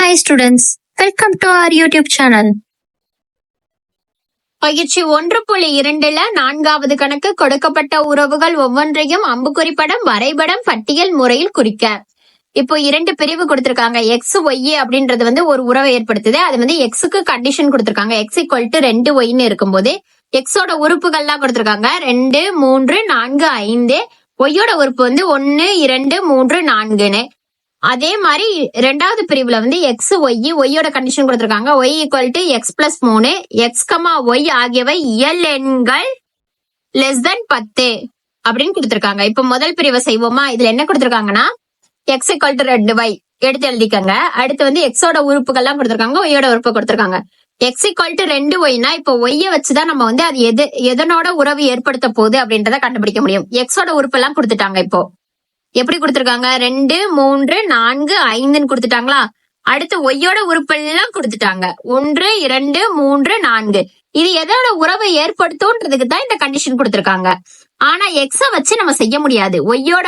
Hi students, welcome to our YouTube channel. பயிற்சி 1.2ல 4வது கணக்கு கொடுக்கப்பட்ட உறவுகள் ஒவ்வொன்றையும் அம்புக்குறிப்படம் வரைபடம் பட்டியல் முறையில் குறிக்க. இப்போ 2 பிரிவு கொடுத்திருக்காங்க. எக்ஸ் ஒய் அப்படின்றது வந்து ஒரு உறவை ஏற்படுத்துது. அது வந்து எக்ஸுக்கு கண்டிஷன் கொடுத்திருக்காங்க. எக்ஸ் ஈக்குவல் டு 2 ஒய்ன்னு இருக்கும்போது எக்ஸோட உறுப்புகள்லாம் கொடுத்திருக்காங்க 2, 3, 4, 5. ஒய்யோட உறுப்பு வந்து 1, 2, 3, 4ன்னு. அதே மாதிரி 2வது பிரிவுல வந்து எக்ஸ் ஒய்யோட கண்டிஷன் கொடுத்திருக்காங்க. Y equal to X plus 3, X Y ஆகியவை இயல் எண்கள் லெஸ் தென் 10 அப்படின்னு கொடுத்திருக்காங்க. இப்ப முதல் பிரிவை செய்வோமா? இதுல என்ன கொடுத்திருக்காங்கன்னா எக்ஸ் ஈக்குவல் டு 2y எடுத்து எழுதிக்கங்க. அடுத்து வந்து எக்ஸோட உறுப்புகள்லாம் கொடுத்திருக்காங்க, ஒய்யோட உறுப்பு கொடுத்திருக்காங்க. எக்ஸ் ஈக்குவல் டு 2yனா இப்போ ஒய்ய வச்சுதான் நம்ம வந்து அது எதனோட உறவு ஏற்படுத்த போகுது அப்படின்றத கண்டுபிடிக்க முடியும். எக்ஸோட உறுப்பு எல்லாம் கொடுத்துட்டாங்க. இப்போ எப்படி கொடுத்திருக்காங்க? 2, 3, 4, 5ன்னு கொடுத்துட்டாங்களா? அடுத்து ஒய்யோட உறுப்பு எல்லாம் கொடுத்துட்டாங்க 1, 2, 3, 4. இது எதோட உறவை ஏற்படுத்தும்ன்றதுக்கு தான் இந்த கண்டிஷன் கொடுத்திருக்காங்க. ஆனா எக்ஸ வச்சு நம்ம செய்ய முடியாது. ஒய்யோட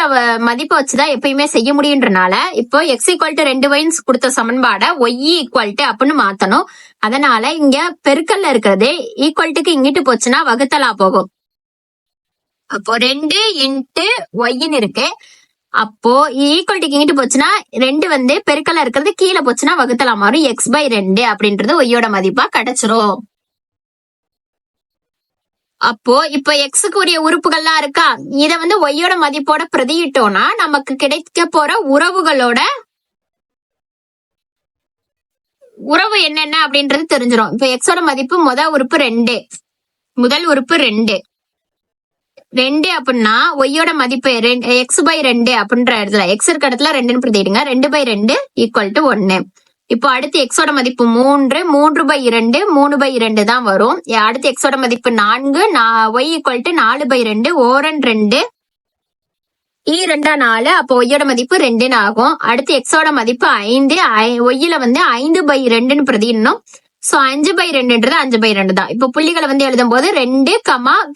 மதிப்பை வச்சுதான் எப்பயுமே செய்ய முடியுன்றனால இப்போ எக்ஸ் ஈக்குவல் டு 2y கொடுத்த சமன்பாட ஒய் ஈக்குவல் டு அப்படின்னு மாத்தணும். அதனால இங்க பெருக்கல்ல இருக்கிறது ஈக்குவல்ட்டுக்கு இங்கிட்டு போச்சுன்னா வகுத்தலா போகும். அப்போ 2 இன்ட்டு ஒய்ன்னு இருக்கு. அப்போ ஈக்குவல்ட்டிக்கு இங்கிட்டு போச்சுன்னா 2 வந்து பெருக்கலா இருக்கிறது கீழே போச்சுன்னா வகுத்தலா மாறும். x/2 அப்படின்றது ஒய்யோட மதிப்பா கிடைச்சிரும். அப்போ இப்ப எக்ஸுக்கு உரிய உறுப்புகள்லாம் இருக்கா? இத வந்து ஒய்யோட மதிப்போட பிரதியிட்டோம்னா நமக்கு கிடைக்க போற உறவுகளோட உறவு என்னென்ன அப்படின்றது தெரிஞ்சிடும். இப்ப எக்ஸோட மதிப்பு முதல் உறுப்பு 2, முதல் உறுப்பு 2 அப்படின்னா ஒய்யோட மதிப்பு x/2 அப்படின்ற இடத்துல எக்ஸ் இருக்க இடத்துல 2ன்னு பிரதிடுங்க. 2/2 ஈக்குவல் டு 1. இப்போ அடுத்து எக்ஸோட மதிப்பு 3, 3/2 3/2 தான் வரும். அடுத்து எக்ஸோட மதிப்பு 4, ஒய் ஈக்குவல் டு 4/2 ஓரன் 2 2 4. அப்போ ஒய்யோட மதிப்பு 2ன்னு ஆகும். அடுத்து எக்ஸோட மதிப்பு 5, ஒய்யில வந்து 5/2ன்னு பிரதிடணும். சோ 5/2ன்றது 5/2 தான். இப்ப புள்ளிகளை வந்து எழுதும் போது 2,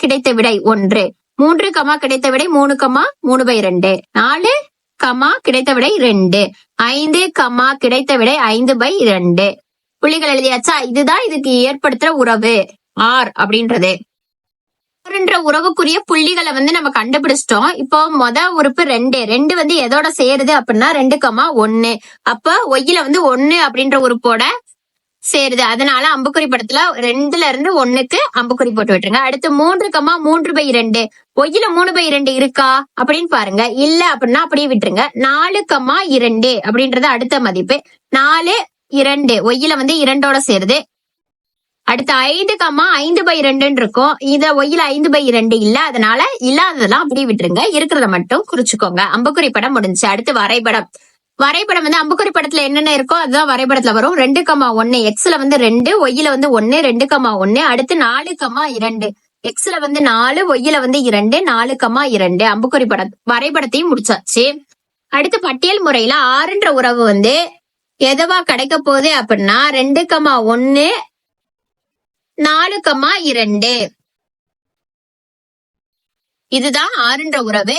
கிடைத்த விடை 1, 3, கிடைத்த விடை 3, 3/2, 4, கிடைத்த விடை 2, 5, கிடைத்த விடை 5/2. புள்ளிகள் எழுதியாச்சா? இதுதான் இதுக்கு ஏற்படுத்துற உறவு ஆர் அப்படின்றது. உறவுக்குரிய புள்ளிகளை வந்து நம்ம கண்டுபிடிச்சிட்டோம். இப்போ உறுப்பு 2 வந்து எதோட சேருது அப்படின்னா 2, 1. அப்ப ஒய்யில வந்து 1 அப்படின்ற உறுப்போட சேருது. அதனால அம்புக்குறி படத்துல 2ல இருந்து 1க்கு அம்புக்குறி போட்டு விட்டுருங்க. அடுத்து 3, 3/2 ஒய்யில 3/2 இருக்கா அப்படின்னு பாருங்க. இல்ல அப்படின்னா அப்படியே விட்டுருங்க. 4, 2 அப்படின்றது அடுத்த மதிப்பு. 4, 2 ஒய்யில வந்து 2ஓட சேருது. அடுத்து 5, 5/2 இருக்கும். இத ஒய்யில 5/2 இல்ல, அதனால இல்லாததெல்லாம் அப்படியே விட்டுருங்க. இருக்கிறத மட்டும் குறிச்சுக்கோங்க. அம்புக்குறி படம் முடிஞ்சு. அடுத்து வரைபடம். வரைபடம் வந்து அம்புக்குறி படத்துல என்னென்ன இருக்கோ அதுதான் வரைபடத்துல வரும். 2, 1 எக்ஸ்ல வந்து 2, ஒய்யில வந்து 1, 2, 1. அடுத்து 4, 2 எக்ஸ்ல வந்து 4, ஒய்யில வந்து 2, 4, 2. அம்புக்குறி படம் வரைபடத்தையும் முடிச்சாச்சு. அடுத்து பட்டியல் முறையில 6ன்ற உறவு வந்து எதுவா கிடைக்க போகுது அப்படின்னா 2, 1, 4, 2. இதுதான் 6ன்ற உறவு.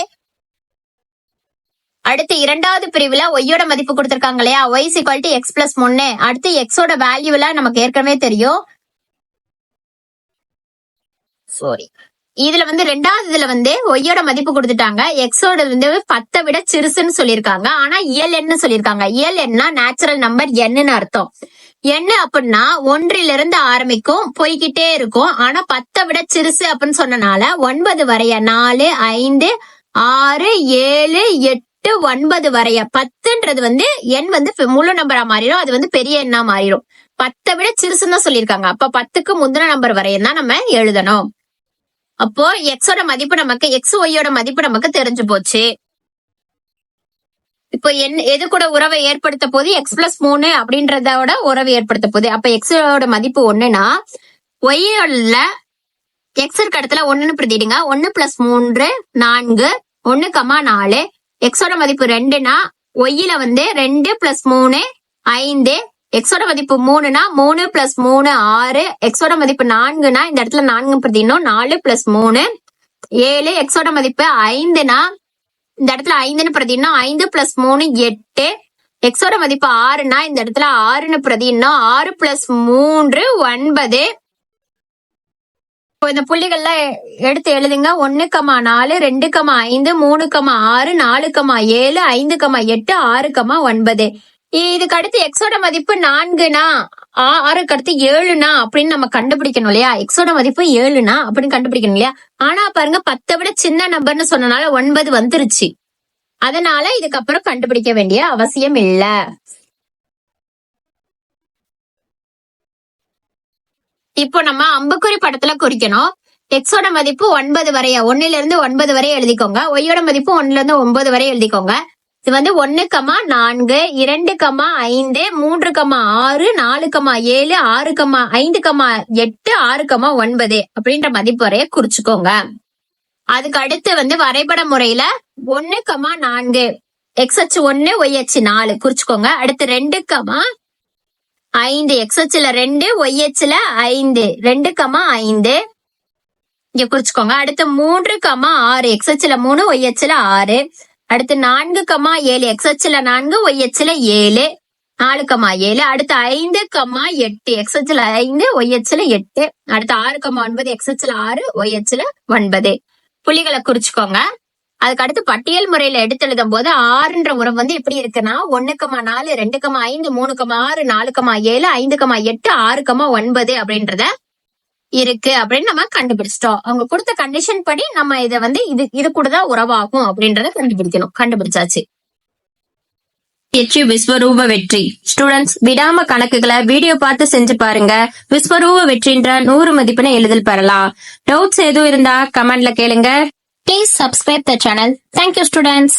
அடுத்து 2வது பிரிவுல ஒய்யோட மதிப்பு கொடுத்திருக்காங்க இல்லையா? Y equal to X plus 3. அடுத்து எக்ஸோட வேல்யூல நமக்கு ஏற்கனவே தெரியும். இதுல வந்து 2வது இதுல வந்து ஒய்யோட மதிப்பு கொடுத்துட்டாங்க. எக்ஸோட வந்து 10 விட சிறுசுன்னு சொல்லியிருக்காங்க. ஆனா இயல் எண்ணு சொல்லியிருக்காங்க. இயல் எண்ணா நேச்சுரல் நம்பர் என்னு அர்த்தம். என்ன அப்படின்னா 1லிருந்து ஆரம்பிக்கும், போய்கிட்டே இருக்கும். ஆனா 10 விட சிறுசு அப்படின்னு சொன்னனால 9 வரைய 4, 5, 6, 7, 8, 9 வரைய 10ன்றது வந்து எண் வந்து முழு நம்பரா மாறிடும். அது வந்து பெரிய எண்ணா மாறிடும். 10 விட சிறுசுன்னு தான் சொல்லியிருக்காங்க. அப்ப 10க்கு முந்தின நம்பர் வரையும் தான் நம்ம எழுதணும். அப்போ எக்ஸோட மதிப்பு நமக்கு எக்ஸ் ஒய்யோட மதிப்பு நமக்கு தெரிஞ்சு போச்சு. இப்போ எது கூட உறவை ஏற்படுத்த போது எக்ஸ் பிளஸ் 3 அப்படின்றதோட உறவை ஏற்படுத்த போகுது. அப்ப எக்ஸோட மதிப்பு 1னா ஒய்யோட எக்ஸ் இருக்க இடத்துல 1ன்னு பிரதிடுங்க. 1 + 3 4, 1, 4. எக்ஸோட மதிப்பு 2னா ஒய்யில வந்து 2 + 3 5. எக்ஸோட மதிப்பு 3னா 3 + 3 6. எக்ஸோட மதிப்பு 4னா இந்த இடத்துல 4 பிரதிடணும். 4 + 3 7. எக்ஸோட மதிப்பு 5னா இந்த இடத்துல 5ன்னு பிரதிடணும். 5 + 3 8. எக்ஸோட மதிப்பு 6னா இந்த இடத்துல 6ன்னு பிரதின்னா 6 + 3 9. இப்போ இந்த புள்ளிகள்ல எடுத்து எழுதுங்க. 1,4 2,5 3,6 4,7 5,8 6,9. இதுக்கு அடுத்து எக்ஸோட மதிப்பு 4னா 6க்கு அடுத்து 7னா அப்படின்னு நம்ம கண்டுபிடிக்கணும் இல்லையா? எக்ஸோட மதிப்பு 7னா அப்படின்னு கண்டுபிடிக்கணும் இல்லையா? ஆனா பாருங்க 10 விட சின்ன நம்பர்னு சொன்னனால 9 வந்துருச்சு. அதனால இதுக்கப்புறம் கண்டுபிடிக்க வேண்டிய அவசியம் இல்ல. இப்போ நம்ம அம்புக்குறி படத்துல குறிக்கணும். எக்ஸோட மதிப்பு 9 வரைய 1ல இருந்து 9 வரை எழுதிக்கோங்க. ஒய்யோட மதிப்பு 1ல இருந்து 9 வரை எழுதிக்கோங்க. இது வந்து 1,4 2,5 3,6 4,7 6,5,8 6,9 அப்படின்ற மதிப்பு வரைய குறிச்சுக்கோங்க. அதுக்கு அடுத்து வந்து வரைபட முறையில 1,4 எக்ஸ் அச்சு 1 ஒய் அச்சு 4 குறிச்சுக்கோங்க. அடுத்து 2,5 எக்ஸ் அச்சுல 2 ஒய் அச்சுல 5 2,5 இங்க குறிச்சுக்கோங்க. அடுத்து 3,6 எக்ஸ் அச்சுல 3 ஒய் அச்சுல 6. அடுத்து 4,7 எக்ஸ் அச்சுல 4 ஒய் அச்சுல 7 4,7. அடுத்து 5,8 எக்ஸ் அச்சுல 5 ஒய் அச்சுல 8. அடுத்து 6,9 எக்ஸ் அச்சுல 6 ஒய் அச்சுல 9. புள்ளிகளை குறிச்சுக்கோங்க. அதுக்கு அடுத்து பட்டியல் முறையில எடுத்து எழுதும் போது 6ன்ற உறவு வந்து எப்படி இருக்குன்னா 1,4 2,5 3,6 4,7 5,8 6,9 அப்படின்றத இருக்கு அப்படின்னு நம்ம கண்டுபிடிச்சிட்டோம். அவங்க கொடுத்த கண்டிஷன் படி நம்ம இதை வந்து இது கூட தான் உறவாகும் அப்படின்றத கண்டுபிடிக்கணும். கண்டுபிடிச்சாச்சு. விஸ்வரூப வெற்றி. ஸ்டூடெண்ட்ஸ் விடாம கணக்குகளை வீடியோ பார்த்து செஞ்சு பாருங்க. விஸ்வரூப வெற்றின்ற 100 மதிப்பெண்ணை எளிதில் பெறலாம். டவுட்ஸ் எதுவும் இருந்தா கமெண்ட்ல கேளுங்க. Please subscribe the channel. Thank you, students.